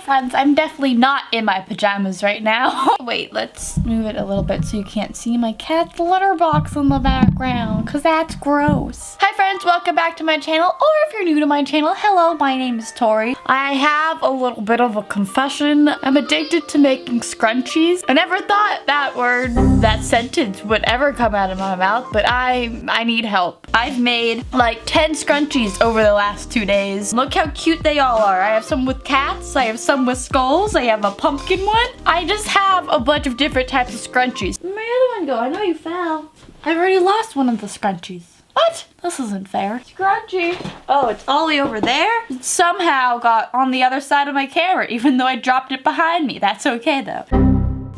friends, I'm definitely not in my pajamas right now. Wait, let's move it a little bit so you can't see my cat's litter box in the background, because that's gross. Hi friends, welcome back to my channel, or if you're new to my channel, hello, my name is Tori. I have a little bit of a confession. I'm addicted to making scrunchies. I never thought that sentence would ever come out of my mouth, but I need help. I've made like 10 scrunchies over the last 2 days. Look how cute they all are. I have some with cats, I have some with skulls, I have a pumpkin one. I just have a bunch of different types of scrunchies. Where'd my other one go? I know you fell. I've already lost one of the scrunchies. What? This isn't fair. Scrunchie. Oh, it's all the way over there? It somehow got on the other side of my camera, even though I dropped it behind me. That's okay though.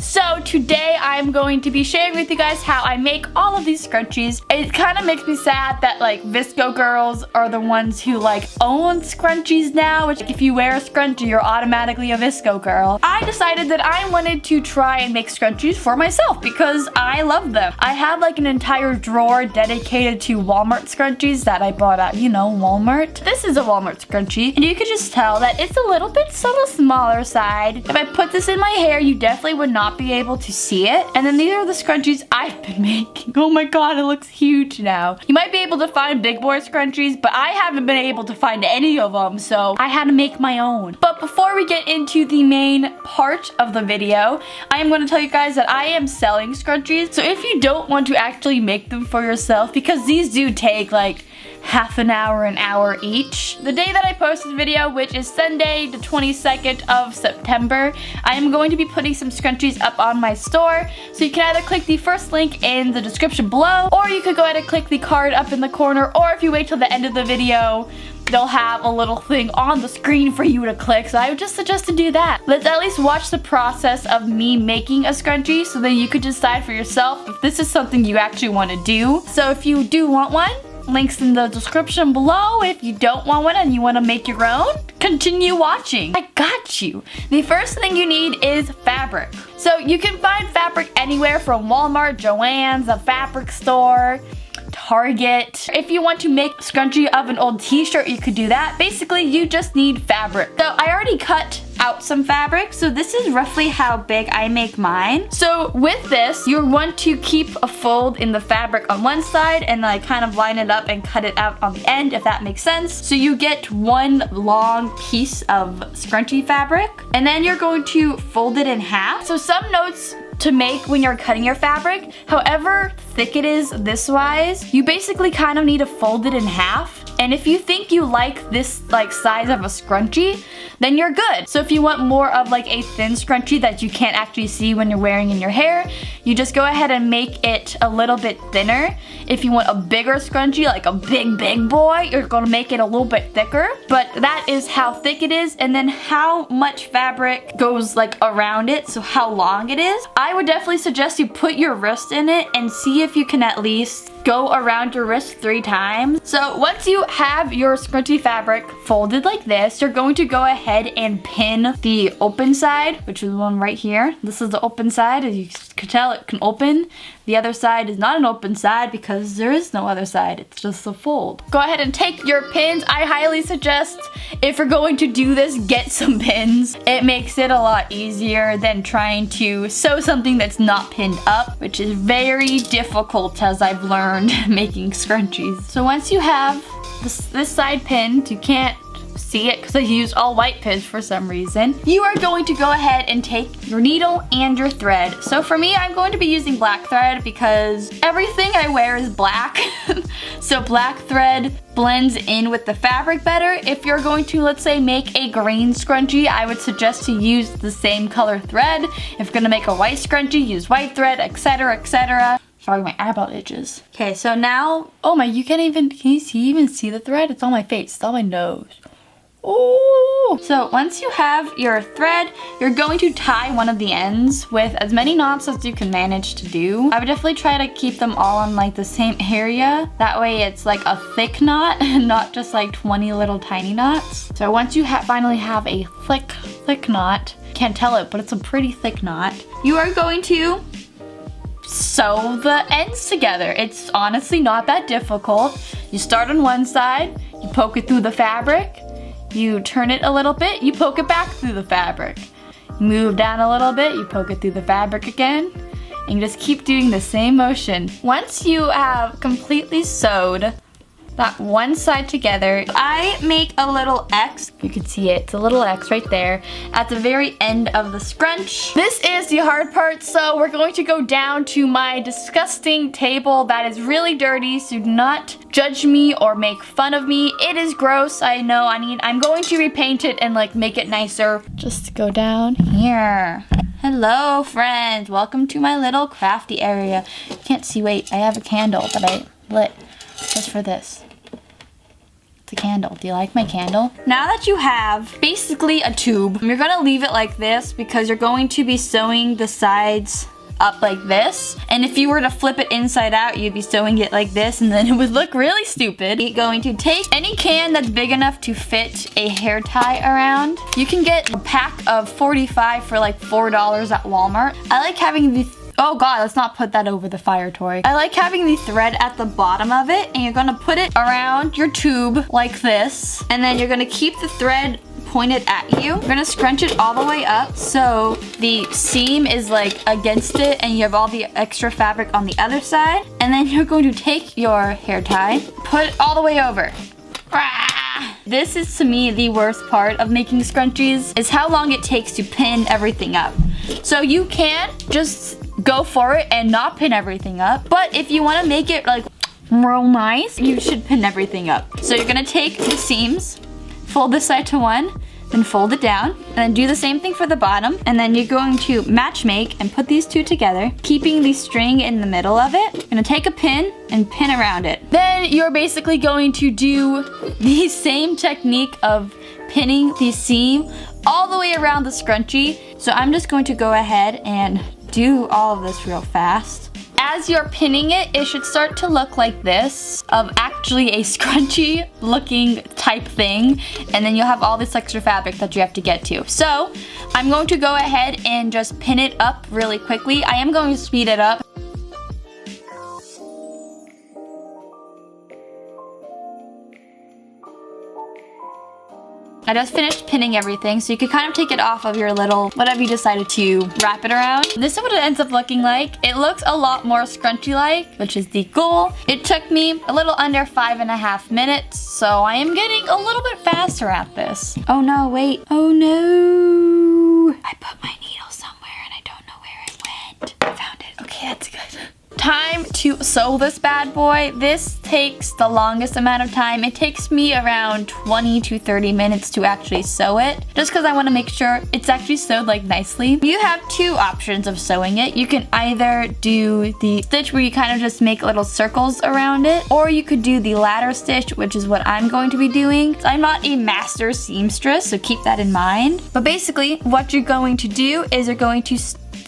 So today I'm going to be sharing with you guys how I make all of these scrunchies. It kind of makes me sad that like VSco girls are the ones who like own scrunchies now, which if you wear a scrunchie, you're automatically a VSco girl. I decided that I wanted to try and make scrunchies for myself because I love them. I have like an entire drawer dedicated to Walmart scrunchies that I bought at, you know, Walmart. This is a Walmart scrunchie, and you can just tell that it's a little bit on the smaller side. If I put this in my hair, you definitely would not be able to see it. And then these are the scrunchies I've been making. Oh my god, it looks huge now. You might be able to find big boy scrunchies, but I haven't been able to find any of them, so I had to make my own. But before we get into the main part of the video, I am going to tell you guys that I am selling scrunchies. So if you don't want to actually make them for yourself, because these do take like half an hour each. The day that I post this video, which is Sunday, the 22nd of September, I am going to be putting some scrunchies up on my store. So you can either click the first link in the description below, or you could go ahead and click the card up in the corner, or if you wait till the end of the video, they'll have a little thing on the screen for you to click. So I would just suggest to do that. Let's at least watch the process of me making a scrunchie so then you could decide for yourself if this is something you actually want to do. So if you do want one, links in the description below. If you don't want one and you want to make your own, continue watching. I got you. The first thing you need is fabric. So you can find fabric anywhere from Walmart, Joann's, a fabric store, Target. If you want to make a scrunchie of an old t-shirt, you could do that. Basically, you just need fabric. So I already cut out some fabric, so this is roughly how big I make mine. So with this, you want to keep a fold in the fabric on one side and like kind of line it up and cut it out on the end, if that makes sense. So you get one long piece of scrunchie fabric, and then you're going to fold it in half. So some notes to make when you're cutting your fabric: however thick it is this wise, you basically kind of need to fold it in half. And if you think you like this like size of a scrunchie, then you're good. So if you want more of like a thin scrunchie that you can't actually see when you're wearing in your hair, you just go ahead and make it a little bit thinner. If you want a bigger scrunchie, like a big boy, you're gonna make it a little bit thicker. But that is how thick it is, and then how much fabric goes like around it, so how long it is. I would definitely suggest you put your wrist in it and see if you can at least go around your wrist 3 times. So once you have your scrunchie fabric folded like this, you're going to go ahead and pin the open side, which is the one right here. This is the open side. As you can tell, it can open. The other side is not an open side because there is no other side. It's just a fold. Go ahead and take your pins. I highly suggest, if you're going to do this, get some pins. It makes it a lot easier than trying to sew something that's not pinned up, which is very difficult, as I've learned making scrunchies. So once you have this side pinned, you can't see it because I used all white pins for some reason, you are going to go ahead and take your needle and your thread. So for me, I'm going to be using black thread because everything I wear is black. So black thread blends in with the fabric better. If you're going to, let's say, make a green scrunchie, I would suggest to use the same color thread. If you're gonna make a white scrunchie, use white thread, etc, etc. Sorry, my eyeball itches. Okay, so now, oh my, can you even see the thread? It's on my face, it's on my nose. Ooh. So once you have your thread, you're going to tie one of the ends with as many knots as you can manage to do. I would definitely try to keep them all on like the same area. That way it's like a thick knot and not just like 20 little tiny knots. So once you finally have a thick knot, can't tell it, but it's a pretty thick knot, you are going to sew the ends together. It's honestly not that difficult. You start on one side, you poke it through the fabric, you turn it a little bit, you poke it back through the fabric. Move down a little bit, you poke it through the fabric again, and you just keep doing the same motion. Once you have completely sewed that one side together, I make a little X. You can see it, it's a little X right there at the very end of the scrunch. This is the hard part, so we're going to go down to my disgusting table that is really dirty, so do not judge me or make fun of me. It is gross, I know. I'm going to repaint it and like make it nicer. Just go down here. Hello friends, welcome to my little crafty area. You can't see, wait, I have a candle that I lit just for this. It's a candle. Do you like my candle? Now that you have basically a tube, you're gonna leave it like this because you're going to be sewing the sides up like this. And if you were to flip it inside out, you'd be sewing it like this and then it would look really stupid. You're going to take any can that's big enough to fit a hair tie around. You can get a pack of 45 for like $4 at Walmart. I like having the oh god, let's not put that over the fire, Tori. I like having the thread at the bottom of it, and you're gonna put it around your tube like this, and then you're gonna keep the thread pointed at you. You're gonna scrunch it all the way up so the seam is like against it and you have all the extra fabric on the other side. And then you're going to take your hair tie, put it all the way over. This is to me the worst part of making scrunchies, is how long it takes to pin everything up. So you can just go for it and not pin everything up, but if you want to make it like real nice, you should pin everything up. So you're gonna take the seams, fold this side to one, then fold it down, and then do the same thing for the bottom, and then you're going to match make and put these two together, keeping the string in the middle of it. You're gonna take a pin and pin around it. Then you're basically going to do the same technique of pinning the seam all the way around the scrunchie. So I'm just going to go ahead and do all of this real fast. As you're pinning it, it should start to look like this, of actually a scrunchie looking type thing, and then you'll have all this extra fabric that you have to get to. So I'm going to go ahead and just pin it up really quickly. I am going to speed it up. I just finished pinning everything, so you can kind of take it off of your little, whatever you decided to wrap it around. This is what it ends up looking like. It looks a lot more scrunchy-like, which is the goal. It took me a little under 5.5 minutes, so I am getting a little bit faster at this. Oh no, wait. Oh no. I put my needle somewhere and I don't know where it went. I found it. Okay, that's good. Time to sew this bad boy. This takes the longest amount of time. It takes me around 20 to 30 minutes to actually sew it, just because I want to make sure it's actually sewed like nicely. You have two options of sewing it. You can either do the stitch where you kind of just make little circles around it, or you could do the ladder stitch, which is what I'm going to be doing. I'm not a master seamstress, so keep that in mind. But basically, what you're going to do is you're going to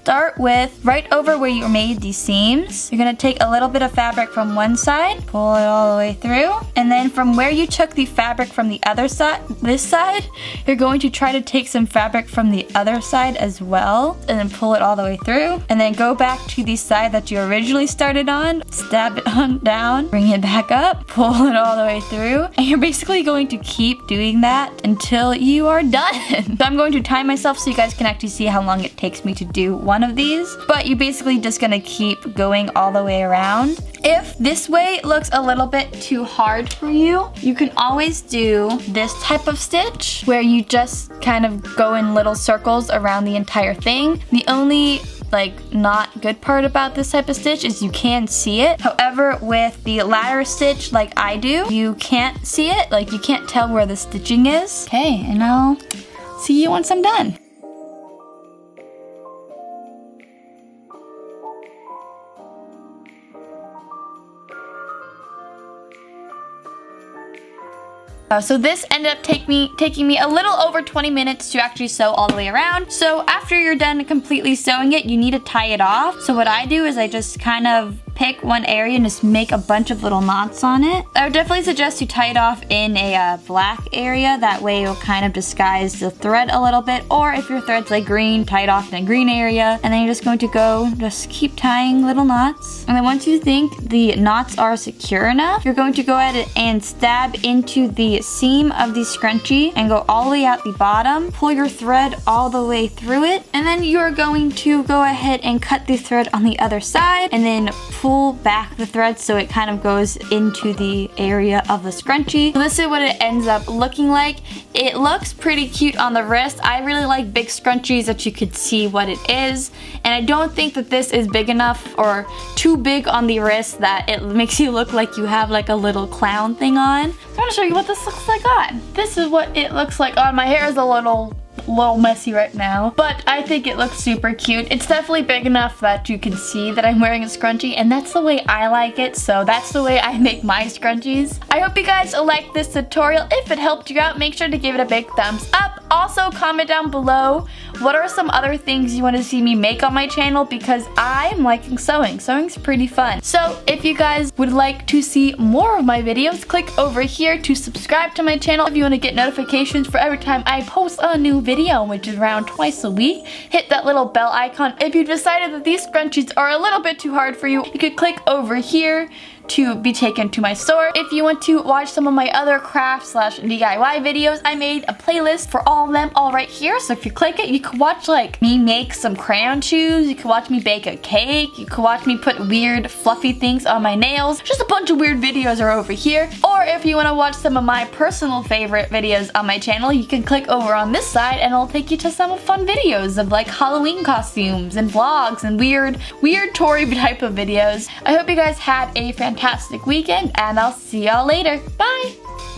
start with right over where you made these seams. You're gonna take a little bit of fabric from one side, pull it all the way through, and then from where you took the fabric from the other side, this side, you're going to try to take some fabric from the other side as well, and then pull it all the way through, and then go back to the side that you originally started on, stab it on down, bring it back up, pull it all the way through, and you're basically going to keep doing that until you are done. So I'm going to time myself so you guys can actually see how long it takes me to do one of these, but you're basically just gonna keep going all the way around. If this way looks a little bit too hard for you, you can always do this type of stitch where you just kind of go in little circles around the entire thing. The only not good part about this type of stitch is you can see it. However, with the ladder stitch like I do, you can't see it, you can't tell where the stitching is. Okay, and I'll see you once I'm done. So this ended up taking me a little over 20 minutes to actually sew all the way around. So after you're done completely sewing it, you need to tie it off. So what I do is I just kind of pick one area and just make a bunch of little knots on it. I would definitely suggest you tie it off in a black area. That way it will kind of disguise the thread a little bit. Or if your thread's like green, tie it off in a green area. And then you're just going to go, just keep tying little knots. And then once you think the knots are secure enough, you're going to go ahead and stab into the seam of the scrunchie and go all the way out the bottom. Pull your thread all the way through it. And then you're going to go ahead and cut the thread on the other side and then pull back the thread so it kind of goes into the area of the scrunchie. So this is what it ends up looking like. It looks pretty cute on the wrist. I really like big scrunchies that you could see what it is. And I don't think that this is big enough or too big on the wrist that it makes you look like you have like a little clown thing on. So I'm gonna show you what this looks like on. This is what it looks like on. My hair is a little messy right now, but I think it looks super cute. It's definitely big enough that you can see that I'm wearing a scrunchie, and that's the way I like it, so that's the way I make my scrunchies. I hope you guys liked this tutorial. If it helped you out, make sure to give it a big thumbs up. Also, comment down below what are some other things you want to see me make on my channel, because I'm liking sewing. Sewing's pretty fun. So if you guys would like to see more of my videos, click over here to subscribe to my channel. If you want to get notifications for every time I post a new video, which is around twice a week, hit that little bell icon. If you decided that these scrunchies are a little bit too hard for you, you could click over here to be taken to my store. If you want to watch some of my other craft / DIY videos, I made a playlist for all of them all right here. So if you click it, you can watch like me make some crayon shoes, you can watch me bake a cake, you can watch me put weird fluffy things on my nails. Just a bunch of weird videos are over here. Or if you want to watch some of my personal favorite videos on my channel, you can click over on this side and it'll take you to some fun videos of like Halloween costumes and vlogs and weird Tori type of videos. I hope you guys had a fantastic weekend, and I'll see y'all later. Bye!